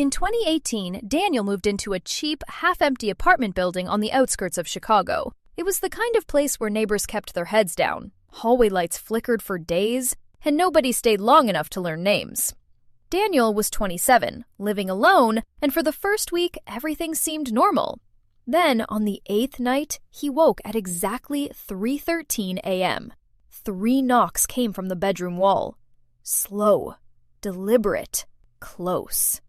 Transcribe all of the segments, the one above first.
In 2018, Daniel moved into a cheap, half-empty apartment building on the outskirts of Chicago. It was the kind of place where neighbors kept their heads down, hallway lights flickered for days, and nobody stayed long enough to learn names. Daniel was 27, living alone, and for the first week, everything seemed normal. Then, on the 8th night, he woke at exactly 3:13 a.m. 3 knocks came from the bedroom wall. Slow, deliberate, close.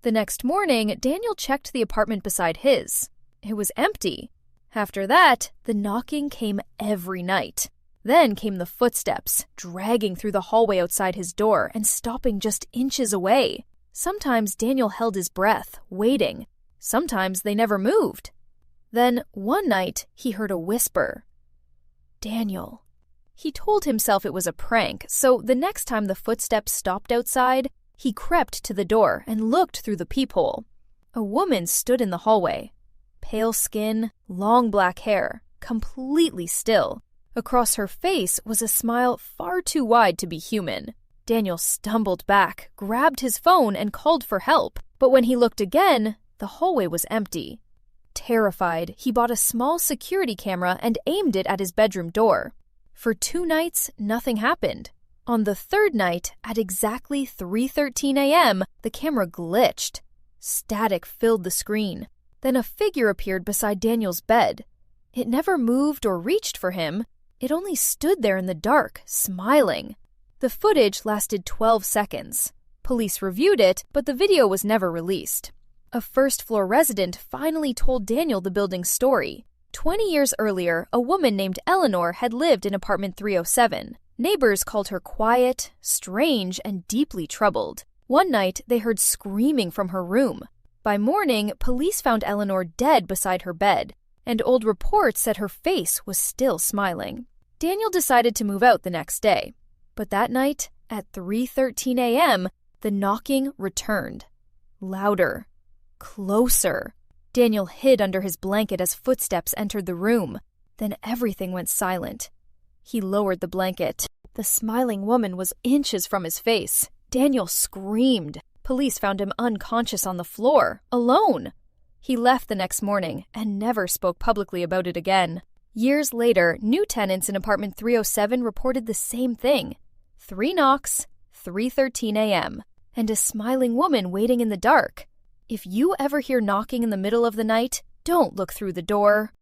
The next morning, Daniel checked the apartment beside his. It was empty. After that, the knocking came every night. Then came the footsteps, dragging through the hallway outside his door and stopping just inches away. Sometimes Daniel held his breath, waiting. Sometimes they never moved. Then, one night, he heard a whisper. Daniel. He told himself it was a prank, so the next time the footsteps stopped outside, he crept to the door and looked through the peephole. A woman stood in the hallway. Pale skin, long black hair, completely still. Across her face was a smile far too wide to be human. Daniel stumbled back, grabbed his phone, and called for help. But when he looked again, the hallway was empty. Terrified, he bought a small security camera and aimed it at his bedroom door. For 2 nights, nothing happened. On the 3rd night, at exactly 3:13 a.m., the camera glitched. Static filled the screen. Then a figure appeared beside Daniel's bed. It never moved or reached for him. It only stood there in the dark, smiling. The footage lasted 12 seconds. Police reviewed it, but the video was never released. A first-floor resident finally told Daniel the building's story. 20 years earlier, a woman named Eleanor had lived in apartment 307. Neighbors called her quiet, strange, and deeply troubled. One night, they heard screaming from her room. By morning, police found Eleanor dead beside her bed, and old reports said her face was still smiling. Daniel decided to move out the next day. But that night, at 3:13 a.m., the knocking returned. Louder. Closer. Daniel hid under his blanket as footsteps entered the room. Then everything went silent. He lowered the blanket. The smiling woman was inches from his face. Daniel screamed. Police found him unconscious on the floor, alone. He left the next morning and never spoke publicly about it again. Years later, new tenants in apartment 307 reported the same thing. 3 knocks, 3:13 a.m., and a smiling woman waiting in the dark. If you ever hear knocking in the middle of the night, don't look through the door.